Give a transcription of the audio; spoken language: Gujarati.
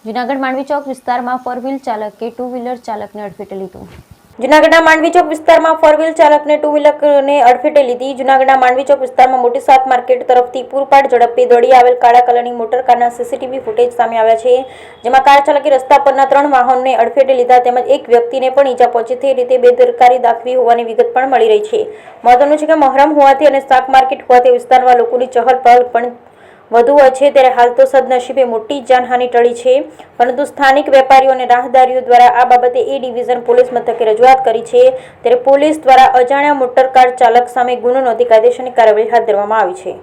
જૂનાગઢ માંડવી ચોક વિસ્તારમાં ફોર વ્હીલ ચાલકે ટુ વ્હીલર ચાલકને અડફેટે લીધું। જૂનાગઢના માંડવી ચોક વિસ્તારમાં ફોર વ્હીલ ચાલકને ટુ વ્હીલરને અડફેટે લીધી। જૂનાગઢના માંડવી ચોક વિસ્તારમાં મોટી સાત માર્કેટ તરફથી પૂરપાટ ઝડપે દોડી આવેલ કાળા કલરની મોટર કારના સીસીટીવી ફૂટેજ સામે આવ્યા છે, જેમાં કાર ચાલકે રસ્તા પરના 3 વાહનોને અડફેટે લીધા તેમજ એક વ્યક્તિને પણ ઈજા પહોંચે તે રીતે બેદરકારી દાખવી હોવાની વિગત પણ મળી રહી છે। મહત્વનું છે કે મહોરમ હોવાથી અને શાક માર્કેટ હોવાથી વિસ્તારમાં લોકોની ચહલ પહલ પણ વધુ હોય છે, ત્યારે હાલ તો સદનસીબે મોટી જાનહાનિ ટળી છે, પરંતુ સ્થાનિક વેપારીઓ અને રાહદારીઓ દ્વારા આ બાબતે એ ડિવિઝન પોલીસ મથકે રજૂઆત કરી છે, ત્યારે પોલીસ દ્વારા અજાણ્યા મોટર કાર ચાલક સામે ગુનો નોંધી કાયદેસરની કાર્યવાહી હાથ ધરવામાં આવી છે।